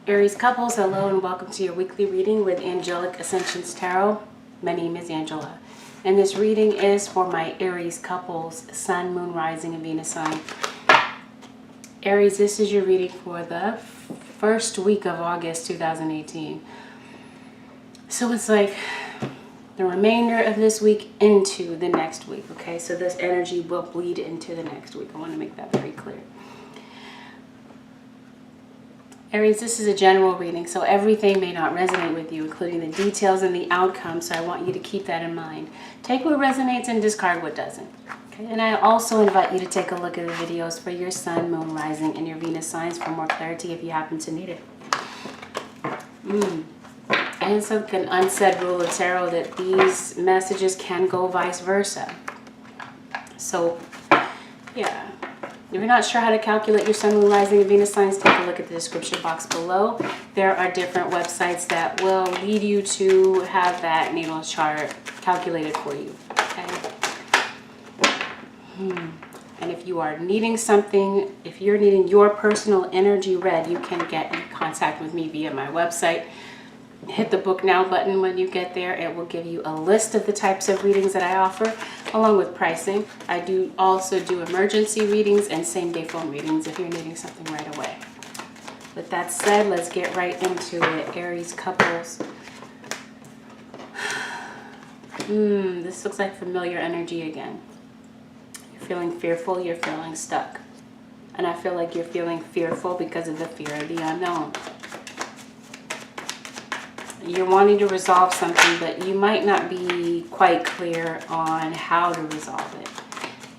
Aries couples, hello and welcome to your weekly reading with Angelic Ascensions Tarot. My name is Angela, and this reading is for my Aries couples, Sun, Moon, Rising, and Venus sign. Aries, this is your reading for the first week of August 2018. So it's like the remainder of this week into the next week, okay? So this energy will bleed into the next week. I want to make that very clear. Aries, this is a general reading, so everything may not resonate with you, including the details and the outcome, so I want you to keep that in mind. Take what resonates and discard what doesn't. Okay? And I also invite you to take a look at the videos for your Sun, Moon, Rising, and your Venus signs for more clarity if you happen to need it. And it's like an unsaid rule of tarot that these messages can go vice versa. So, yeah. If you're not sure how to calculate your Sun, Moon, Rising, and Venus signs, take a look at the description box below. There are different websites that will lead you to have that natal chart calculated for you. Okay. And if you are needing something, if you're needing your personal energy read, you can get in contact with me via my website. Hit the book now button when you get there. It will give you a list of the types of readings that I offer, along with pricing. I do also do emergency readings and same-day phone readings if you're needing something right away. With that said, let's get right into it. Aries couples. This looks like familiar energy again. You're feeling fearful, you're feeling stuck. And I feel like you're feeling fearful because of the fear of the unknown. You're wanting to resolve something, but you might not be quite clear on how to resolve it.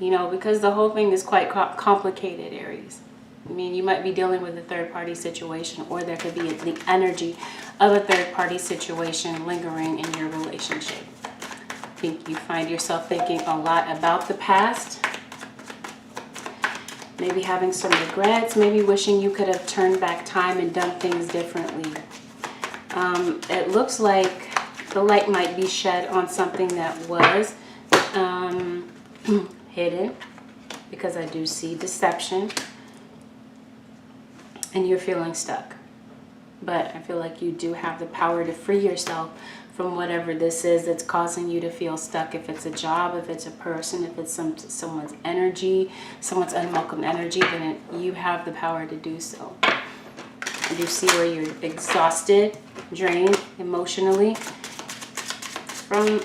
You know, because the whole thing is quite complicated, Aries. I mean, you might be dealing with a third-party situation, or there could be the energy of a third-party situation lingering in your relationship. I think you find yourself thinking a lot about the past. Maybe having some regrets, maybe wishing you could have turned back time and done things differently. It looks like the light might be shed on something that was hidden, because I do see deception, and you're feeling stuck. But I feel like you do have the power to free yourself from whatever this is that's causing you to feel stuck. If it's a job, if it's a person, if it's someone's energy, someone's unwelcome energy, then you have the power to do so. You see where you're exhausted, drained emotionally from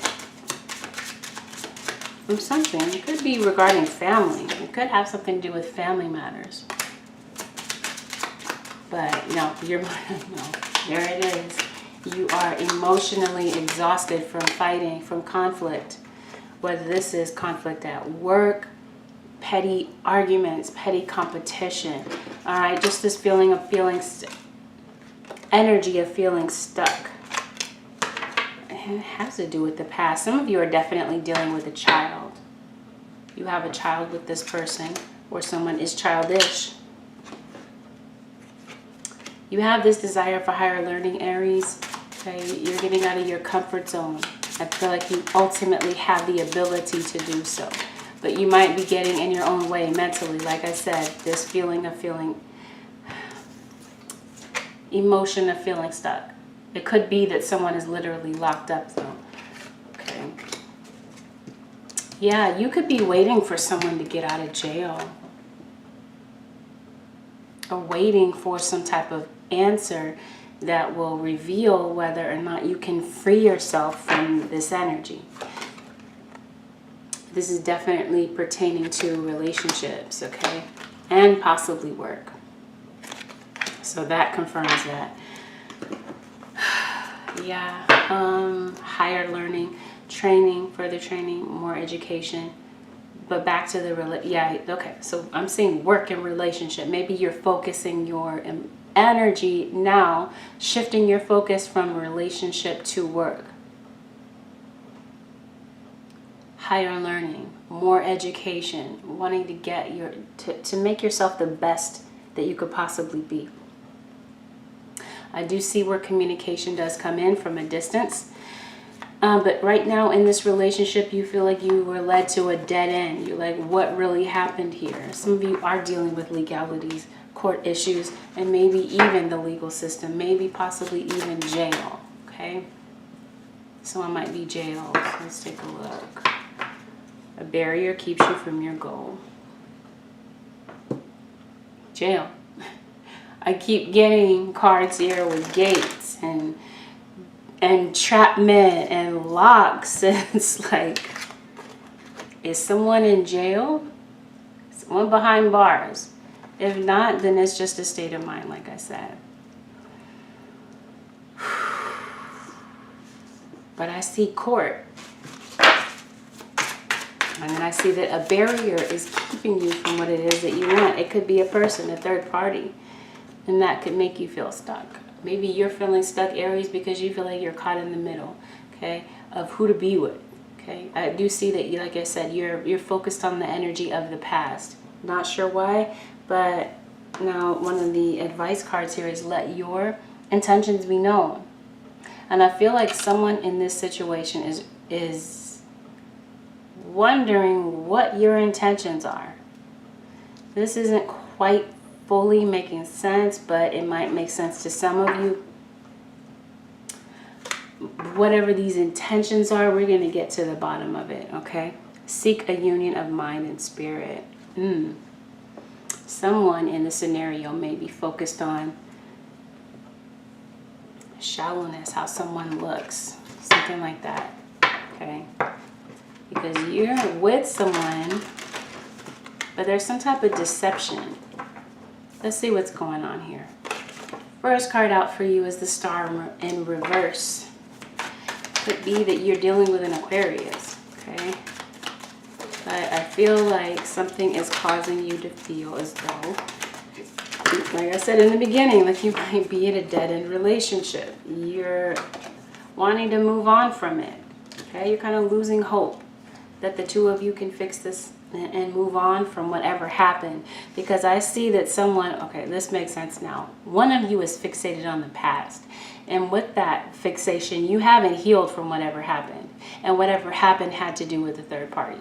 something. It could be regarding family. It could have something to do with family matters. But no, there it is. You are emotionally exhausted from fighting, from conflict. Whether this is conflict at work, petty arguments, petty competition. All right, just this feeling of energy of feeling stuck. And it has to do with the past. Some of you are definitely dealing with a child. You have a child with this person, or someone is childish. You have this desire for higher learning, Aries. Okay, you're getting out of your comfort zone. I feel like you ultimately have the ability to do so. But you might be getting in your own way mentally. Like I said, this feeling of emotion of feeling stuck. It could be that someone is literally locked up though. Okay. Yeah, you could be waiting for someone to get out of jail. Or waiting for some type of answer that will reveal whether or not you can free yourself from this energy. This is definitely pertaining to relationships, okay? And possibly work. So that confirms that. Yeah. Higher learning, training, further training, more education. But back to the, yeah, okay. So I'm saying work and relationship. Maybe you're focusing your energy now, shifting your focus from relationship to work. Higher learning, more education, wanting to get to make yourself the best that you could possibly be. I do see where communication does come in from a distance. But right now in this relationship, you feel like you were led to a dead end. You're like, what really happened here? Some of you are dealing with legalities, court issues, and maybe even the legal system, maybe possibly even jail, okay? Someone might be jailed. Let's take a look. A barrier keeps you from your goal. Jail. I keep getting cards here with gates and entrapment and locks. It's like, is someone in jail? Someone behind bars? If not, then it's just a state of mind, like I said. But I see court. And then I see that a barrier is keeping you from what it is that you want. It could be a person, a third party. And that could make you feel stuck. Maybe you're feeling stuck, Aries, because you feel like you're caught in the middle, okay, of who to be with, okay? I do see that, you, like I said, you're focused on the energy of the past. Not sure why, but now one of the advice cards here is let your intentions be known. And I feel like someone in this situation is wondering what your intentions are. This isn't quite fully making sense, but it might make sense to some of you. Whatever these intentions are, we're going to get to the bottom of it, okay? Seek a union of mind and spirit. Someone in the scenario may be focused on shallowness, how someone looks, something like that, okay? Because you're with someone, but there's some type of deception. Let's see what's going on here. First card out for you is the Star in reverse. Could be that you're dealing with an Aquarius, okay? But I feel like something is causing you to feel as though, like I said in the beginning, like you might be in a dead-end relationship. You're wanting to move on from it, okay? You're kind of losing hope that the two of you can fix this and move on from whatever happened. Because I see that someone, okay, this makes sense now. One of you is fixated on the past. And with that fixation, you haven't healed from whatever happened. And whatever happened had to do with the third party.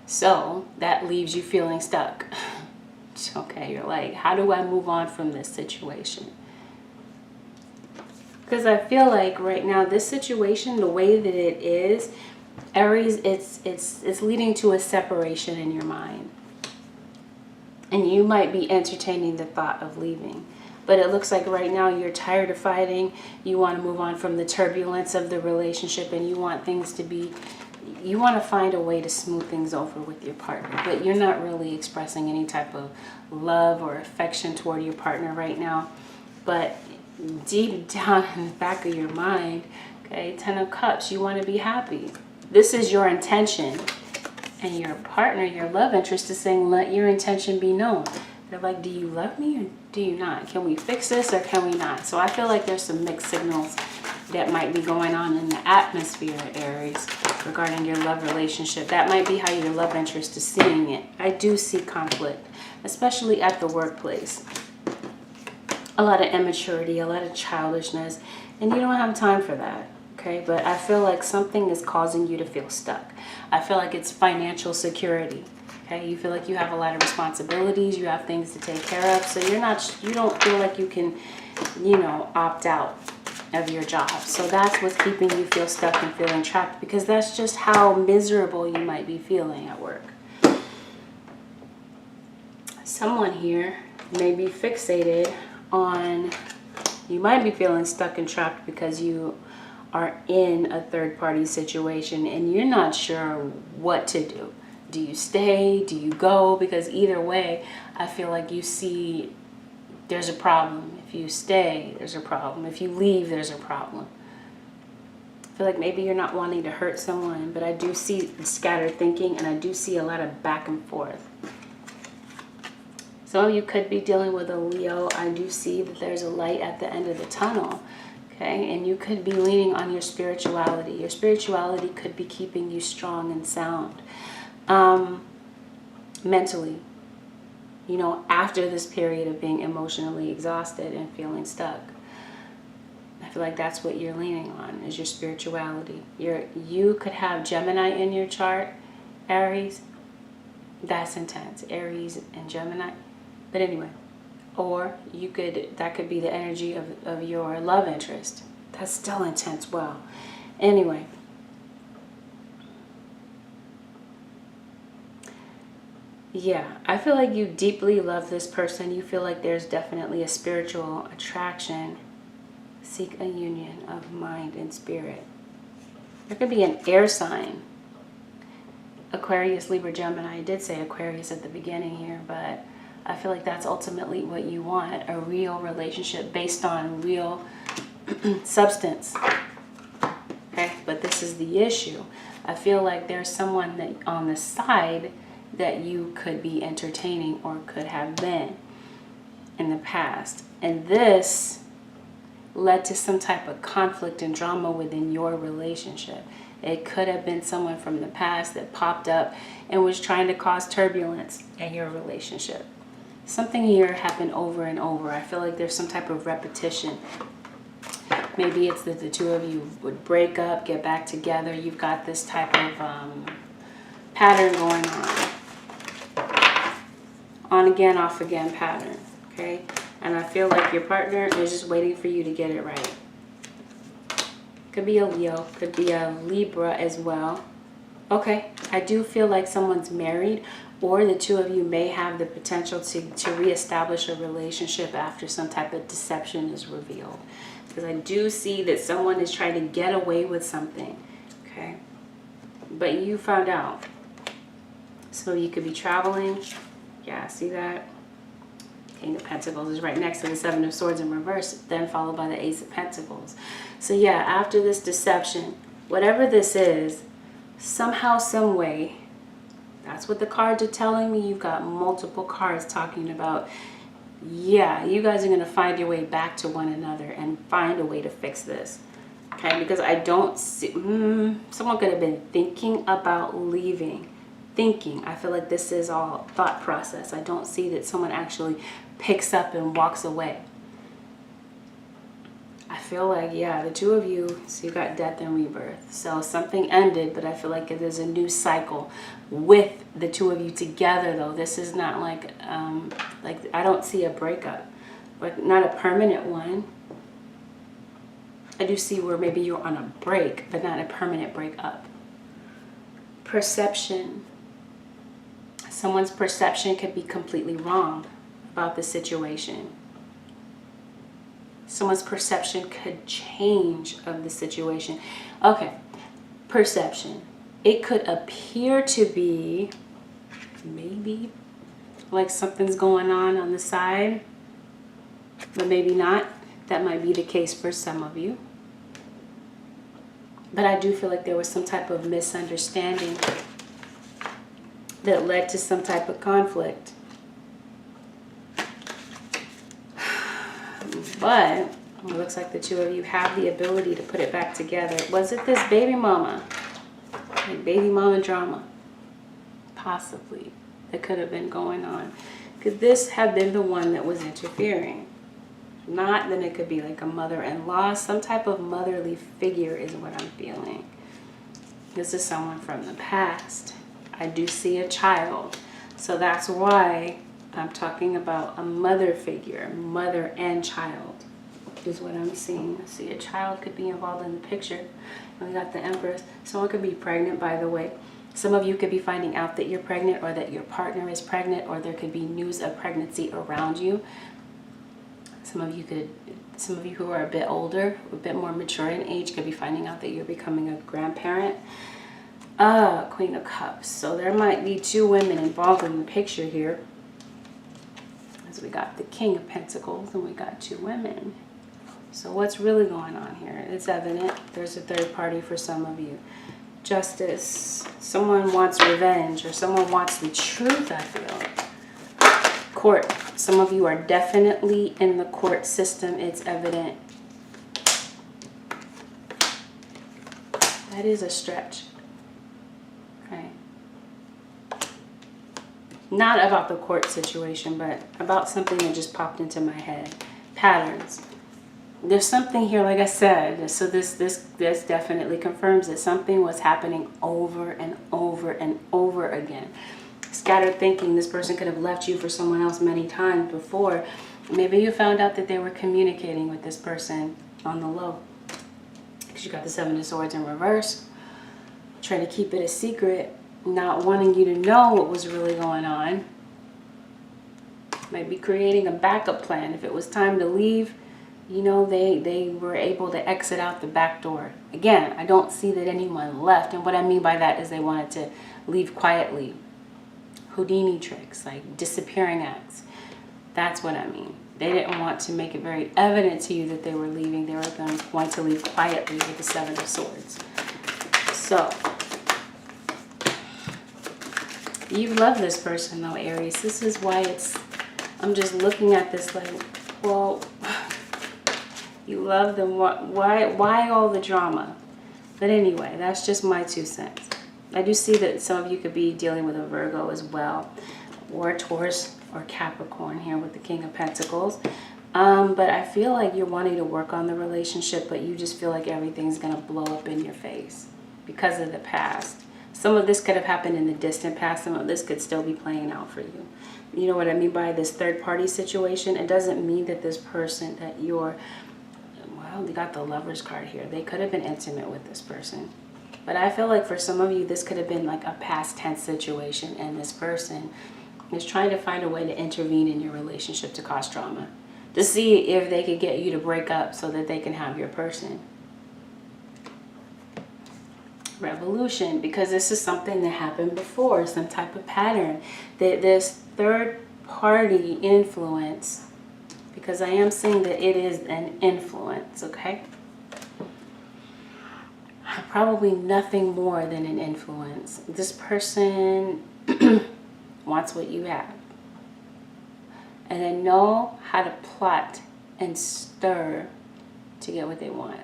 So that leaves you feeling stuck. Okay, you're like, how do I move on from this situation? Because I feel like right now, this situation, the way that it is, Aries, it's leading to a separation in your mind. And you might be entertaining the thought of leaving. But it looks like right now you're tired of fighting. You want to move on from the turbulence of the relationship, and you want things to be, you want to find a way to smooth things over with your partner. But you're not really expressing any type of love or affection toward your partner right now. But deep down in the back of your mind, okay, 10 of Cups, you want to be happy. This is your intention. And your partner, your love interest, is saying, let your intention be known. They're like, do you love me or do you not? Can we fix this or can we not? So I feel like there's some mixed signals that might be going on in the atmosphere, Aries, regarding your love relationship. That might be how your love interest is seeing it. I do see conflict, especially at the workplace. A lot of immaturity, a lot of childishness, and you don't have time for that. Okay, but I feel like something is causing you to feel stuck. I feel like it's financial security. Okay, you feel like you have a lot of responsibilities, you have things to take care of, so you don't feel like you can, opt out of your job. So that's what's keeping you feel stuck and feeling trapped, because that's just how miserable you might be feeling at work. Someone here may be fixated on, you might be feeling stuck and trapped because you are in a third-party situation and you're not sure what to do. Do you stay? Do you go? Because either way, I feel like you see there's a problem. If you stay, there's a problem. If you leave, there's a problem. I feel like maybe you're not wanting to hurt someone, but I do see scattered thinking, and I do see a lot of back and forth. Some of you could be dealing with a Leo. I do see that there's a light at the end of the tunnel. Okay, and you could be leaning on your spirituality. Your spirituality could be keeping you strong and sound. Mentally, after this period of being emotionally exhausted and feeling stuck. I feel like that's what you're leaning on, is your spirituality. You could have Gemini in your chart, Aries. That's intense. Aries and Gemini. But anyway, or you could, that could be the energy of your love interest. That's still intense. Well, anyway. Yeah, I feel like you deeply love this person. You feel like there's definitely a spiritual attraction. Seek a union of mind and spirit. There could be an air sign. Aquarius, Libra, Gemini. I did say Aquarius at the beginning here, but I feel like that's ultimately what you want. A real relationship based on real substance. Okay, but this is the issue. I feel like there's someone that on the side that you could be entertaining or could have been in the past. And this led to some type of conflict and drama within your relationship. It could have been someone from the past that popped up and was trying to cause turbulence in your relationship. Something here happened over and over. I feel like there's some type of repetition. Maybe it's that the two of you would break up, get back together. You've got this type of pattern going on. On again, off again pattern. Okay? And I feel like your partner is just waiting for you to get it right. Could be a Leo, could be a Libra as well. Okay, I do feel like someone's married, or the two of you may have the potential to reestablish a relationship after some type of deception is revealed. Because I do see that someone is trying to get away with something. Okay, but you found out. So you could be traveling. Yeah, see that? King of Pentacles is right next to the Seven of Swords in reverse, then followed by the Ace of Pentacles. So yeah, after this deception, whatever this is, somehow, some way, that's what the cards are telling me. You've got multiple cards talking about, yeah, you guys are going to find your way back to one another and find a way to fix this. Okay, because I don't see, someone could have been thinking about leaving. Thinking. I feel like this is all thought process. I don't see that someone actually picks up and walks away. I feel like, yeah, the two of you, so you got death and rebirth. So something ended, but I feel like there's a new cycle with the two of you together, though. This is not like I don't see a breakup, but not a permanent one. I do see where maybe you're on a break, but not a permanent breakup. Perception. Someone's perception could be completely wrong about the situation. Someone's perception could change of the situation. Okay, perception. It could appear to be maybe like something's going on the side, but maybe not. That might be the case for some of you. But I do feel like there was some type of misunderstanding that led to some type of conflict. But it looks like the two of you have the ability to put it back together. Was it this baby mama? Like baby mama drama? Possibly. That could have been going on. Could this have been the one that was interfering? Not, then it could be like a mother-in-law. Some type of motherly figure is what I'm feeling. This is someone from the past. I do see a child. So that's why I'm talking about a mother figure. Mother and child is what I'm seeing. I see a child could be involved in the picture. And we got the Empress. Someone could be pregnant, by the way. Some of you could be finding out that you're pregnant, or that your partner is pregnant, or there could be news of pregnancy around you. Some of you who are a bit older, a bit more mature in age, could be finding out that you're becoming a grandparent. Queen of Cups. So there might be two women involved in the picture here. As we got the King of Pentacles and we got two women. So what's really going on here? It's evident there's a third party for some of you. Justice. Someone wants revenge, or someone wants the truth, I feel. Court. Some of you are definitely in the court system. It's evident. That is a stretch. Okay. Not about the court situation, but about something that just popped into my head. Patterns. There's something here, like I said, so this definitely confirms that something was happening over and over and over again. scattered thinking. This person could have left you for someone else many times before. Maybe you found out that they were communicating with this person on the low. Because you got the Seven of Swords in reverse. Trying to keep it a secret. Not wanting you to know what was really going on. Maybe creating a backup plan. If it was time to leave, you know, they were able to exit out the back door. Again, I don't see that anyone left. And what I mean by that is they wanted to leave quietly. Houdini tricks, like disappearing acts. That's what I mean. They didn't want to make it very evident to you that they were leaving. They were going to leave quietly with the Seven of Swords. So, you love this person though, Aries. This is why I'm just looking at this like, well, you love them. Why all the drama? But anyway, that's just my 2 cents. I do see that some of you could be dealing with a Virgo as well, or a Taurus or Capricorn here with the King of Pentacles. But I feel like you're wanting to work on the relationship, but you just feel like everything's going to blow up in your face because of the past. Some of this could have happened in the distant past. Some of this could still be playing out for you. You know what I mean by this third party situation? It doesn't mean that this person that you're, well, you got the Lovers card here. They could have been intimate with this person. But I feel like for some of you, this could have been like a past tense situation, and this person is trying to find a way to intervene in your relationship to cause drama, to see if they could get you to break up so that they can have your person. Revolution, because this is something that happened before, some type of pattern. That this third party influence, because I am saying that it is an influence, okay? Probably nothing more than an influence. This person wants what you have. And they know how to plot and stir to get what they want.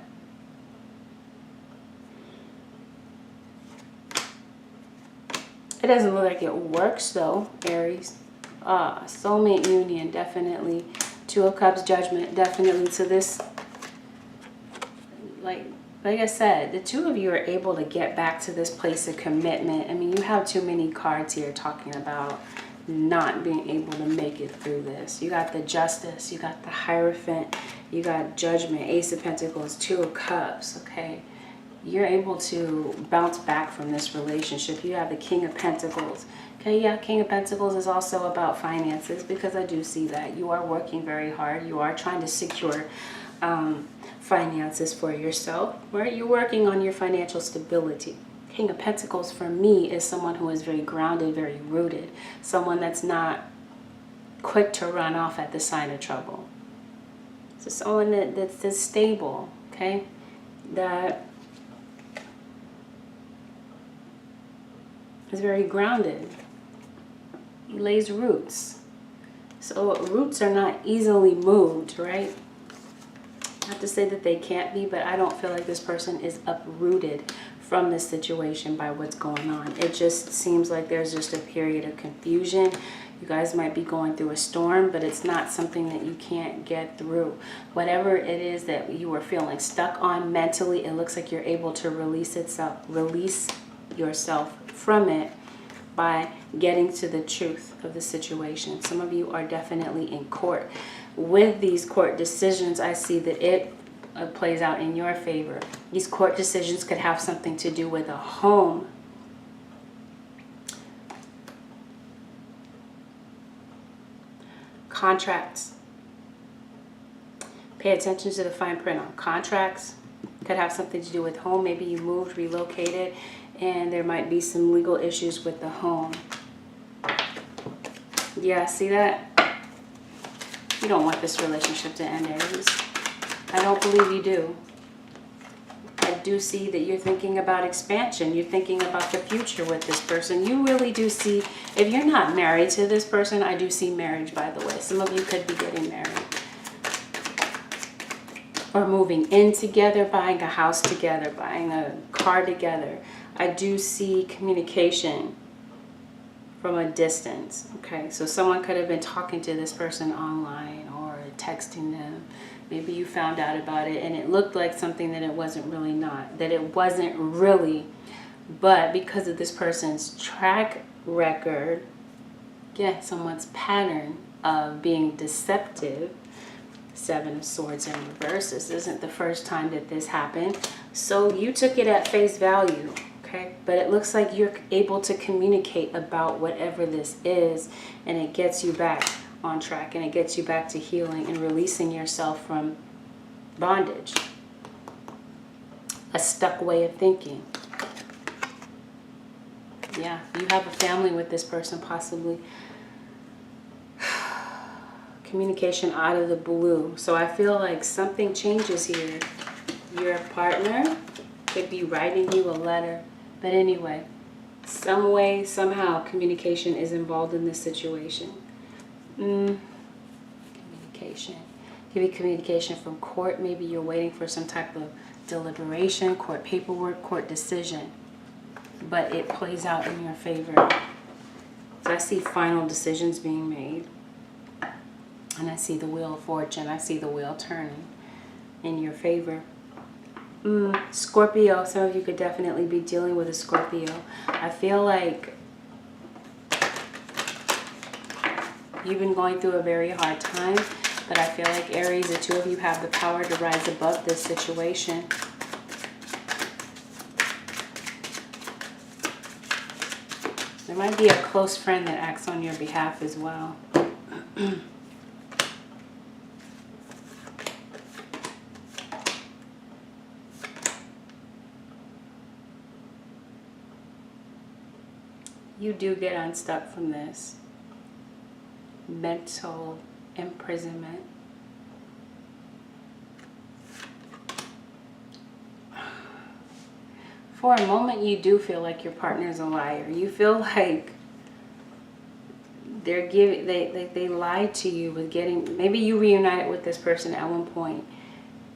It doesn't look like it works though, Aries. Soulmate union, definitely. 2 of Cups, Judgment, definitely. To this, like I said, the 2 of you are able to get back to this place of commitment. I mean, you have too many cards here talking about not being able to make it through this. You got the Justice, you got the Hierophant, you got Judgment, Ace of Pentacles, 2 of Cups, okay? You're able to bounce back from this relationship. You have the King of Pentacles. Okay, yeah, King of Pentacles is also about finances, because I do see that. You are working very hard. You are trying to secure finances for yourself, right? You're working on your financial stability. King of Pentacles for me is someone who is very grounded, very rooted. Someone that's not quick to run off at the sign of trouble. So someone that's stable, okay? That is very grounded. He lays roots. So roots are not easily moved, right? Not to say that they can't be, but I don't feel like this person is uprooted from this situation by what's going on. It just seems like there's just a period of confusion. You guys might be going through a storm, but it's not something that you can't get through. Whatever it is that you are feeling stuck on mentally, it looks like you're able to release yourself from it by getting to the truth of the situation. Some of you are definitely in court. With these court decisions, I see that it plays out in your favor. These court decisions could have something to do with a home. Contracts. Pay attention to the fine print on contracts. Could have something to do with home. Maybe you moved, relocated, and there might be some legal issues with the home. Yeah, see that? You don't want this relationship to end, Aries. I don't believe you do. I do see that you're thinking about expansion. You're thinking about the future with this person. You really do see, if you're not married to this person, I do see marriage, by the way. Some of you could be getting married. Or moving in together, buying a house together, buying a car together. I do see communication from a distance. Okay, so someone could have been talking to this person online or texting them. Maybe you found out about it and it looked like something that it wasn't really not. That it wasn't really, but because of this person's track record, Yeah, someone's pattern of being deceptive. Seven of Swords in reverse. This isn't the first time that this happened. So you took it at face value, okay? But it looks like you're able to communicate about whatever this is, and it gets you back on track, and it gets you back to healing and releasing yourself from bondage. A stuck way of thinking. Yeah, you have a family with this person, possibly. Communication out of the blue. So I feel like something changes here. Your partner could be writing you a letter. But anyway, some way, somehow, communication is involved in this situation. Communication. Could be communication from court. Maybe you're waiting for some type of deliberation, court paperwork, court decision. But it plays out in your favor. So I see final decisions being made. And I see the wheel of fortune. I see the wheel turning in your favor. Scorpio. Some of you could definitely be dealing with a Scorpio. I feel like you've been going through a very hard time. But I feel like Aries, the two of you have the power to rise above this situation. There might be a close friend that acts on your behalf as well. You do get unstuck from this mental imprisonment. For a moment, you do feel like your partner's a liar. You feel like they're giving, they lied to you with getting, maybe you reunited with this person at one point,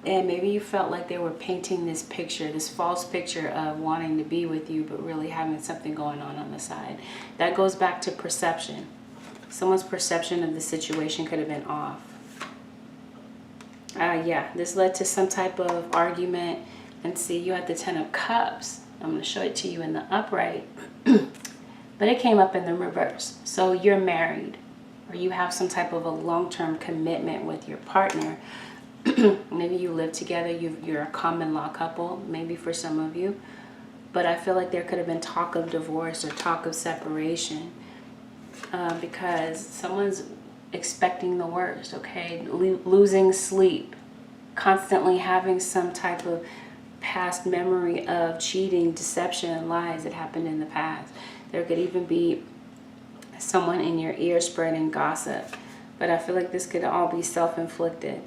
and maybe you felt like they were painting this picture, this false picture of wanting to be with you, but really having something going on the side. That goes back to perception. Someone's perception of the situation could have been off. Yeah, this led to some type of argument. And see, you had the Ten of Cups. I'm going to show it to you in the upright. But it came up in the reverse. So you're married, or you have some type of a long-term commitment with your partner. Maybe you live together. You're a common law couple, maybe for some of you. But I feel like there could have been talk of divorce or talk of separation. Because someone's expecting the worst, okay? Losing sleep. Constantly having some type of past memory of cheating, deception, and lies that happened in the past. There could even be someone in your ear spreading gossip. But I feel like this could all be self-inflicted.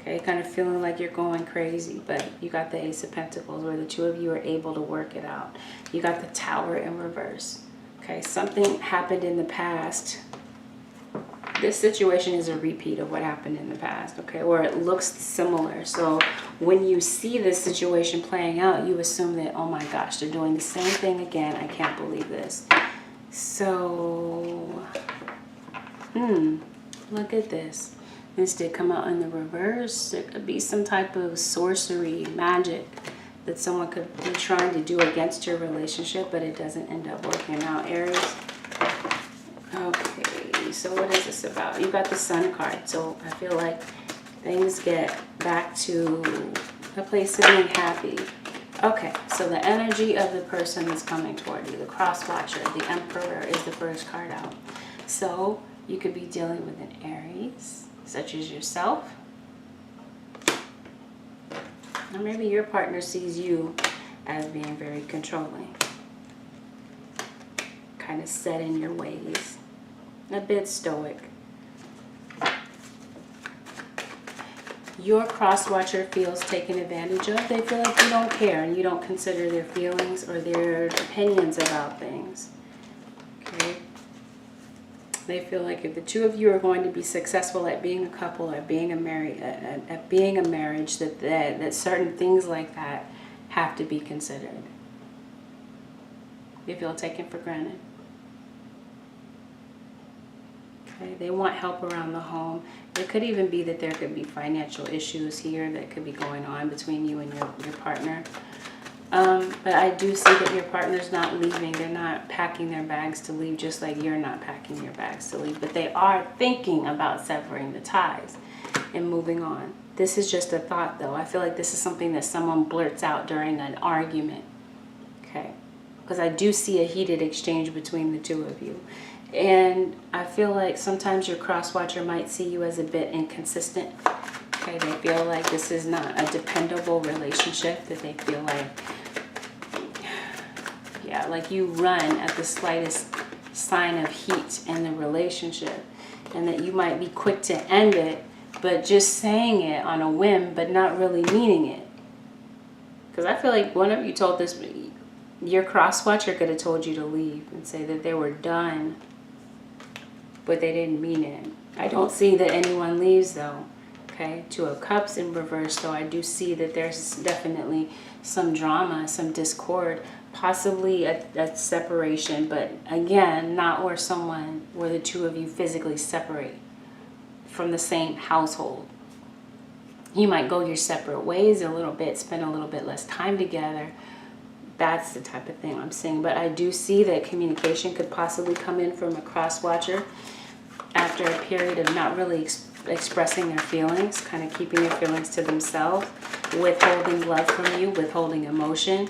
Okay, kind of feeling like you're going crazy. But you got the Ace of Pentacles, where the two of you are able to work it out. You got the Tower in reverse. Okay, something happened in the past. This situation is a repeat of what happened in the past, okay? Or it looks similar. So when you see this situation playing out, you assume that, oh my gosh, they're doing the same thing again. I can't believe this. So, look at this. This did come out in the reverse. There could be some type of sorcery, magic that someone could be trying to do against your relationship, but it doesn't end up working out, Aries. Okay, so what is this about? You got the Sun card, so I feel like things get back to a place of being happy. Okay, so the energy of the person that's coming toward you, the cross watcher, the Emperor is the first card out. So you could be dealing with an Aries, such as yourself. Or maybe your partner sees you as being very controlling. Kind of set in your ways. A bit stoic. Your cross-watcher feels taken advantage of. They feel like you don't care and you don't consider their feelings or their opinions about things. Okay? They feel like if the two of you are going to be successful at being a couple, at being a marriage, that certain things like that have to be considered. They feel taken for granted. Okay? They want help around the home. It could even be that there could be financial issues here that could be going on between you and your partner. But I do see that your partner's not leaving. They're not packing their bags to leave, just like you're not packing your bags to leave. But they are thinking about severing the ties and moving on. This is just a thought, though. I feel like this is something that someone blurts out during an argument. Okay? Because I do see a heated exchange between the two of you. And I feel like sometimes your cross-watcher might see you as a bit inconsistent. Okay? They feel like this is not a dependable relationship, that they feel like, yeah, like you run at the slightest sign of heat in the relationship, and that you might be quick to end it, but just saying it on a whim, but not really meaning it. Because I feel like one of you told this, your cross-watcher could have told you to leave and say that they were done, but they didn't mean it. I don't see that anyone leaves, though. Okay, Two of Cups in reverse, though I do see that there's definitely some drama, some discord, possibly a separation, but again, not where the two of you physically separate from the same household. You might go your separate ways a little bit, spend a little bit less time together. That's the type of thing I'm seeing. But I do see that communication could possibly come in from a cross-watcher after a period of not really expressing their feelings, kind of keeping their feelings to themselves, withholding love from you, withholding emotion.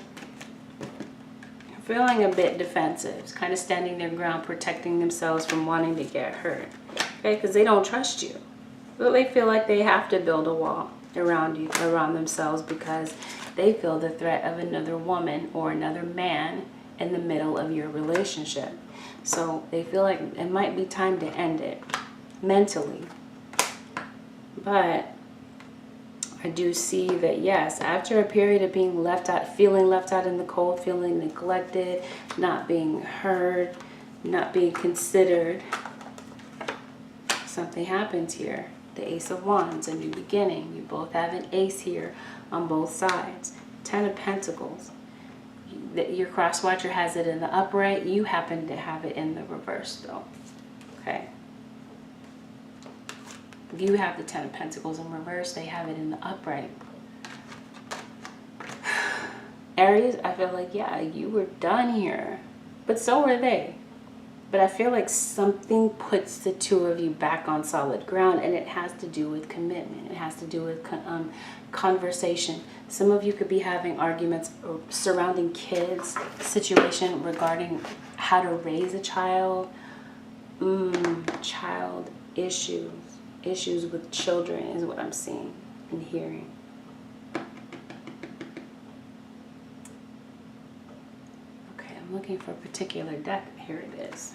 Feeling a bit defensive, kind of standing their ground, protecting themselves from wanting to get hurt. Okay, because they don't trust you. But they feel like they have to build a wall around you, around themselves, because they feel the threat of another woman or another man in the middle of your relationship. So they feel like it might be time to end it mentally. But I do see that, yes, after a period of being left out, feeling left out in the cold, feeling neglected, not being heard, not being considered, something happens here. The Ace of Wands, a new beginning. You both have an ace here on both sides. Ten of Pentacles. Your cross-watcher has it in the upright. You happen to have it in the reverse, though. Okay. You have the Ten of Pentacles in reverse. They have it in the upright. Aries, I feel like, yeah, you were done here. But so were they. But I feel like something puts the two of you back on solid ground, and it has to do with commitment. It has to do with conversation. Some of you could be having arguments surrounding kids, situation regarding how to raise a child, child issues. Issues with children is what I'm seeing and hearing. Okay, I'm looking for a particular deck. Here it is.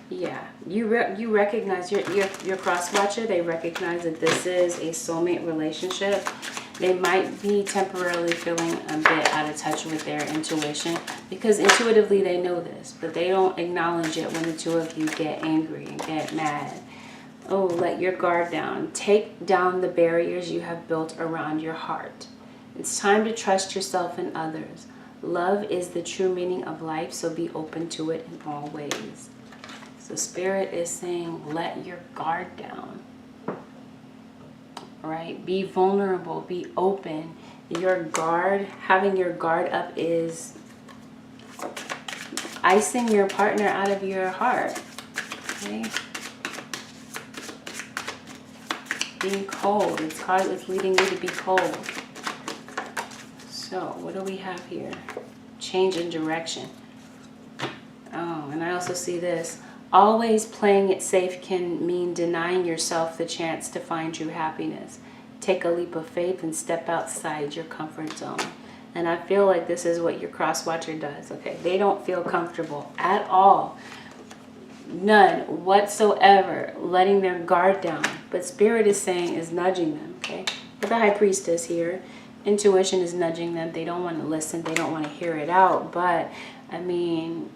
Yeah, you recognize your cross-watcher. They recognize that this is a soulmate relationship. They might be temporarily feeling a bit out of touch with their intuition, because intuitively they know this, but they don't acknowledge it when the two of you get angry and get mad. Oh, let your guard down. Take down the barriers you have built around your heart. It's time to trust yourself and others. Love is the true meaning of life, so be open to it in all ways. So Spirit is saying, let your guard down. Right? Be vulnerable. Be open. Your guard, having your guard up is icing your partner out of your heart. Okay? Being cold. It's leading you to be cold. So, what do we have here? Change in direction. Oh, and I also see this. Always playing it safe can mean denying yourself the chance to find true happiness. Take a leap of faith and step outside your comfort zone. And I feel like this is what your cross-watcher does. Okay, they don't feel comfortable at all. None whatsoever, letting their guard down. But Spirit is saying, is nudging them, okay? With the High Priestess here, intuition is nudging them. They don't want to listen. They don't want to hear it out. But, I mean,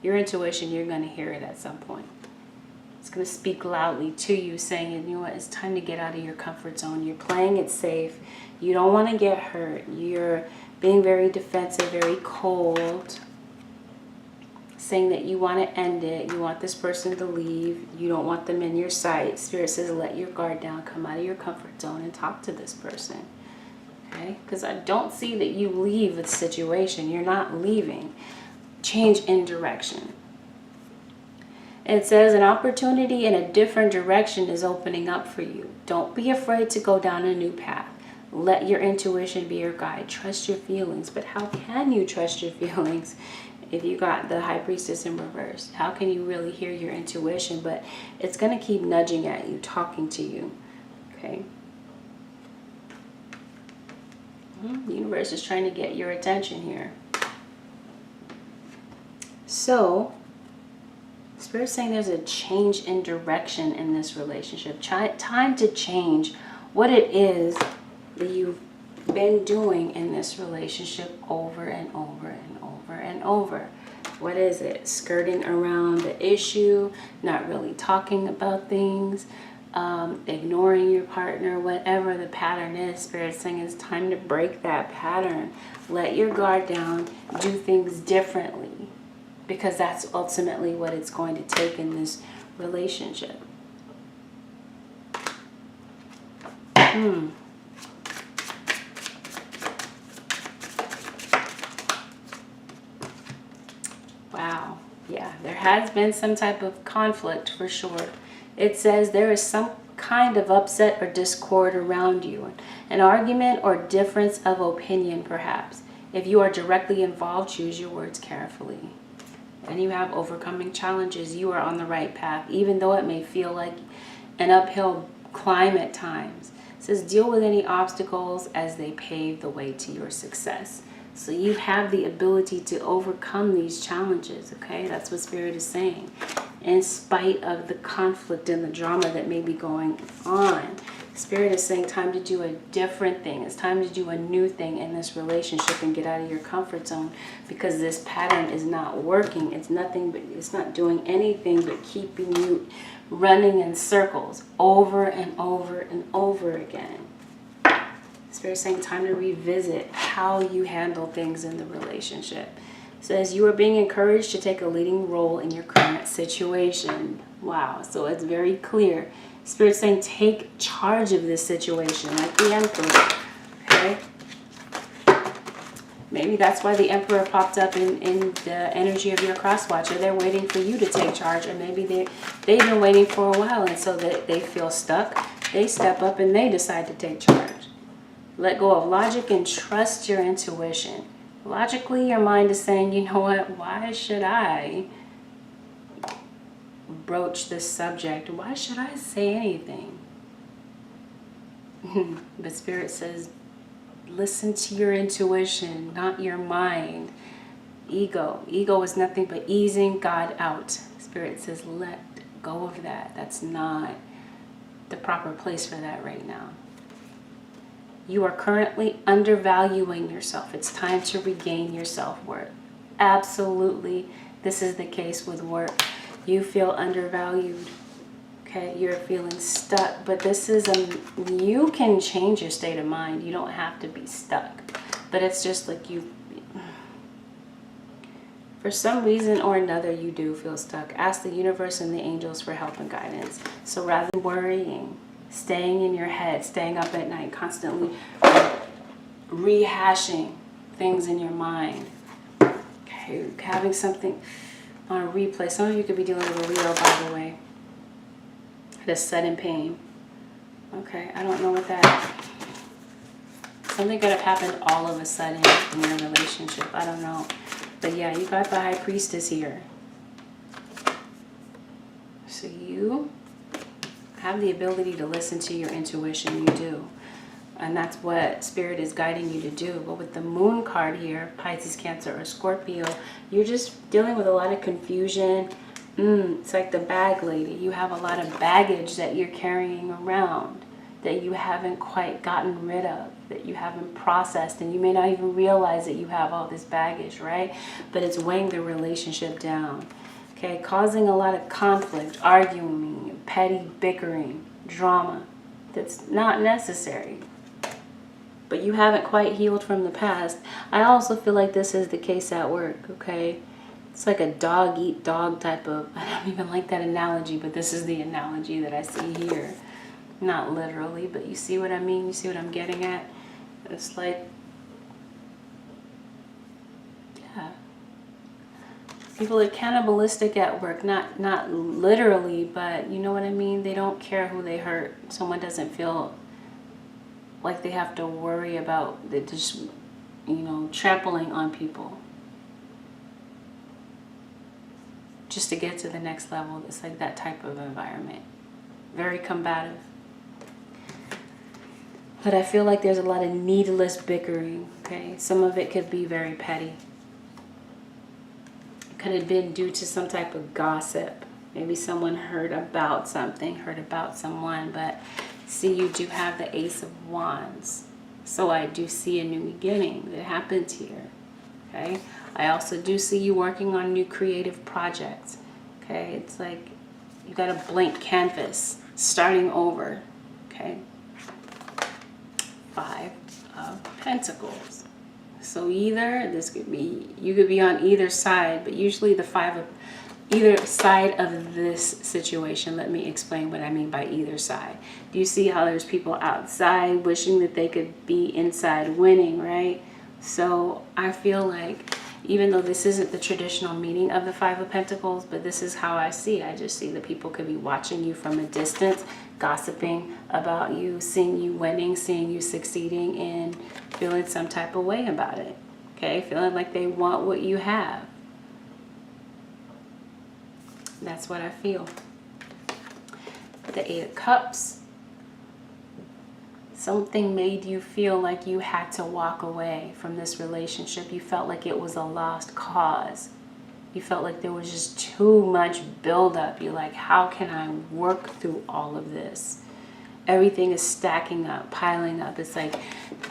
your intuition, you're going to hear it at some point. It's going to speak loudly to you, saying, you know what, it's time to get out of your comfort zone. You're playing it safe. You don't want to get hurt. You're being very defensive, very cold. saying that you want to end it. You want this person to leave. You don't want them in your sight. Spirit says, let your guard down. Come out of your comfort zone and talk to this person. Okay? Because I don't see that you leave the situation. You're not leaving. Change in direction. It says an opportunity in a different direction is opening up for you. Don't be afraid to go down a new path. Let your intuition be your guide. Trust your feelings. But how can you trust your feelings if you got the High Priestess in reverse? How can you really hear your intuition? But it's going to keep nudging at you, talking to you. Okay? The universe is trying to get your attention here. So, Spirit's saying there's a change in direction in this relationship. Time to change what it is that you've been doing in this relationship over and over and over and over. What is it? Skirting around the issue, not really talking about things, ignoring your partner, whatever the pattern is. Spirit's saying it's time to break that pattern. Let your guard down, do things differently, because that's ultimately what it's going to take in this relationship. Wow. Yeah, there has been some type of conflict for sure. It says there is some kind of upset or discord around you. An argument or difference of opinion, perhaps. If you are directly involved, choose your words carefully. And you have overcoming challenges. You are on the right path, even though it may feel like an uphill climb at times. It says deal with any obstacles as they pave the way to your success. So you have the ability to overcome these challenges, okay? That's what Spirit is saying. In spite of the conflict and the drama that may be going on, Spirit is saying time to do a different thing. It's time to do a new thing in this relationship and get out of your comfort zone, because this pattern is not working. It's nothing but, it's not doing anything but keeping you running in circles over and over and over again. Spirit saying time to revisit how you handle things in the relationship. It says you are being encouraged to take a leading role in your current situation. Wow, so it's very clear. Spirit saying take charge of this situation, like the Emperor. Okay? Maybe that's why the Emperor popped up in the energy of your cross watcher. They're waiting for you to take charge, or maybe they've been waiting for a while, and so that they feel stuck. They step up and they decide to take charge. Let go of logic and trust your intuition. Logically, your mind is saying, you know what, why should I broach this subject? Why should I say anything? But Spirit says, listen to your intuition, not your mind. Ego is nothing but easing God out. Spirit says, let go of that. That's not the proper place for that right now. You are currently undervaluing yourself. It's time to regain your self-worth. Absolutely, this is the case with work. You feel undervalued. Okay, you're feeling stuck, but this is you can change your state of mind. You don't have to be stuck, but it's just like for some reason or another, you do feel stuck. Ask the universe and the angels for help and guidance. So rather than worrying, staying in your head, staying up at night, constantly rehashing things in your mind, okay, having something on a replay. Some of you could be dealing with a Leo, by the way. The sudden pain. Okay, I don't know what that is. Something could have happened all of a sudden in your relationship. I don't know. But yeah, you got the High Priestess here. So you have the ability to listen to your intuition. You do. And that's what Spirit is guiding you to do. But with the Moon card here, Pisces, Cancer, or Scorpio, you're just dealing with a lot of confusion. It's like the bag lady. You have a lot of baggage that you're carrying around that you haven't quite gotten rid of, that you haven't processed, and you may not even realize that you have all this baggage, right? But it's weighing the relationship down, okay? Causing a lot of conflict, arguing, petty bickering, drama that's not necessary. But you haven't quite healed from the past. I also feel like this is the case at work, okay? It's like a dog eat dog type of, I don't even like that analogy, but this is the analogy that I see here. Not literally, but you see what I mean? You see what I'm getting at? It's like, yeah. People are cannibalistic at work, not literally, but you know what I mean? They don't care who they hurt. Someone doesn't feel like they have to worry about just, you know, trampling on people just to get to the next level. It's like that type of environment. Very combative. But I feel like there's a lot of needless bickering, okay? Some of it could be very petty. It could have been due to some type of gossip. Maybe someone heard about something, heard about someone, but see, you do have the Ace of Wands. So I do see a new beginning that happens here, okay? I also do see you working on new creative projects, okay? It's like you got a blank canvas, starting over, okay? 5 of Pentacles. So either, this could be, you could be on either side, but usually the 5 of, either side of this situation. Let me explain what I mean by either side. Do you see how there's people outside wishing that they could be inside winning, right? So I feel like, even though this isn't the traditional meaning of the 5 of Pentacles, but this is how I see. I just see that people could be watching you from a distance, gossiping about you, seeing you winning, seeing you succeeding, and feeling some type of way about it. Okay, feeling like they want what you have. That's what I feel. The 8 of Cups. Something made you feel like you had to walk away from this relationship. You felt like it was a lost cause. You felt like there was just too much buildup. You're like, how can I work through all of this? Everything is stacking up, piling up. It's like,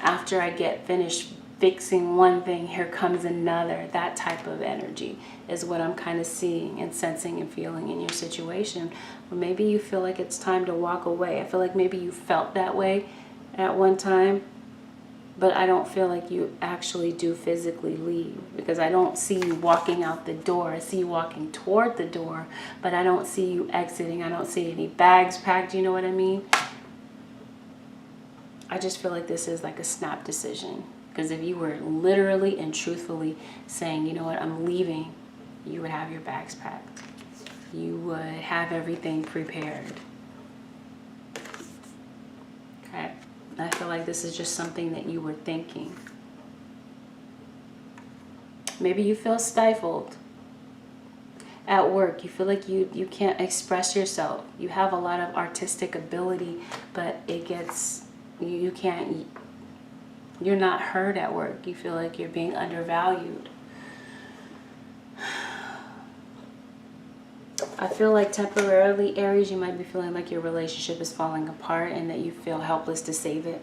after I get finished fixing one thing, here comes another. That type of energy is what I'm kind of seeing and sensing and feeling in your situation. Or maybe you feel like it's time to walk away. I feel like maybe you felt that way at one time, but I don't feel like you actually do physically leave, because I don't see you walking out the door. I see you walking toward the door, but I don't see you exiting. I don't see any bags packed. You know what I mean? I just feel like this is like a snap decision, because if you were literally and truthfully saying, you know what, I'm leaving, you would have your bags packed. You would have everything prepared. Okay? I feel like this is just something that you were thinking. Maybe you feel stifled at work. You feel like you can't express yourself. You have a lot of artistic ability, but it gets, you can't, you're not heard at work. You feel like you're being undervalued. I feel like temporarily, Aries, you might be feeling like your relationship is falling apart and that you feel helpless to save it.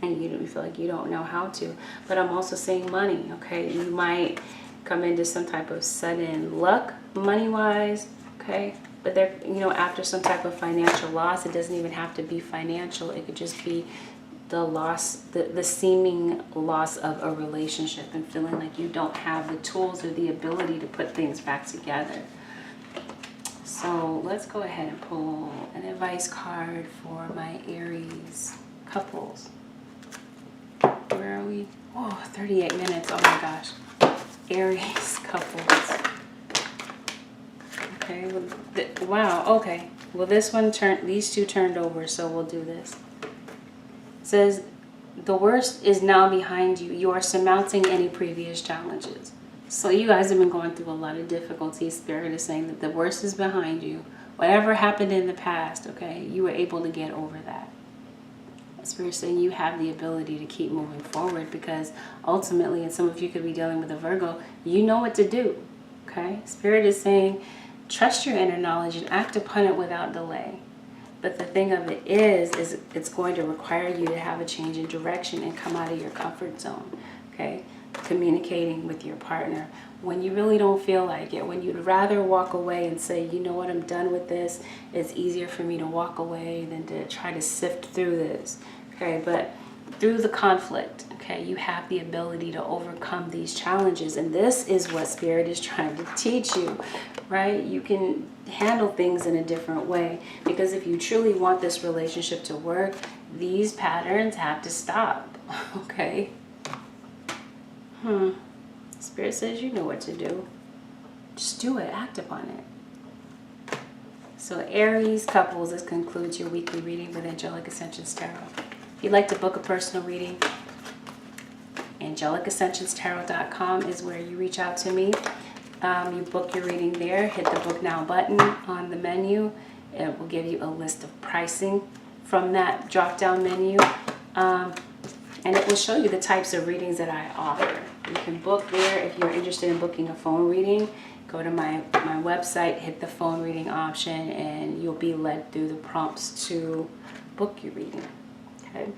And you feel like you don't know how to. But I'm also seeing money, okay? You might come into some type of sudden luck, money-wise, okay? But there, you know, after some type of financial loss, it doesn't even have to be financial. It could just be the loss, the seeming loss of a relationship, and feeling like you don't have the tools or the ability to put things back together. So let's go ahead and pull an advice card for my Aries couples. Where are we? Oh, 38 minutes. Oh my gosh. Aries couples. Okay. Well, wow. Okay. Well, this one turned, these two turned over, so we'll do this. It says, the worst is now behind you. You are surmounting any previous challenges. So you guys have been going through a lot of difficulties. Spirit is saying that the worst is behind you. Whatever happened in the past, okay, you were able to get over that. Spirit is saying you have the ability to keep moving forward, because ultimately, and some of you could be dealing with a Virgo, you know what to do, okay? Spirit is saying trust your inner knowledge and act upon it without delay. But the thing of it is it's going to require you to have a change in direction and come out of your comfort zone, okay? Communicating with your partner when you really don't feel like it, when you'd rather walk away and say, you know what, I'm done with this. It's easier for me to walk away than to try to sift through this, okay? But through the conflict, okay, you have the ability to overcome these challenges. And this is what Spirit is trying to teach you, right? You can handle things in a different way, because if you truly want this relationship to work, these patterns have to stop, okay? Spirit says you know what to do. Just do it. Act upon it. So Aries couples, this concludes your weekly reading with Angelic Ascensions Tarot. If you'd like to book a personal reading, AngelicAscensionsTarot.com is where you reach out to me. You book your reading there. Hit the book now button on the menu. It will give you a list of pricing from that drop down menu. And it will show you the types of readings that I offer. You can book there. If you're interested in booking a phone reading, go to my website, hit the phone reading option, and you'll be led through the prompts to book your reading. Okay,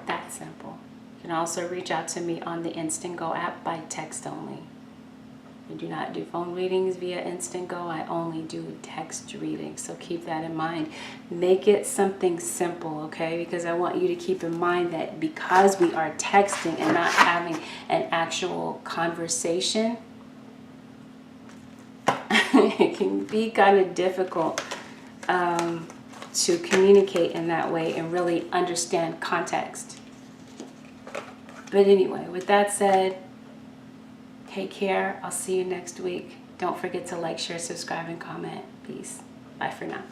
that's simple. You can also reach out to me on the Instant Go app by text only. I do not do phone readings via Instant Go. I only do text readings, so keep that in mind. Make it something simple, okay? Because I want you to keep in mind that because we are texting and not having an actual conversation, it can be kind of difficult to communicate in that way and really understand context. But anyway, with that said, take care. I'll see you next week. Don't forget to like, share, subscribe, and comment. Peace. Bye for now.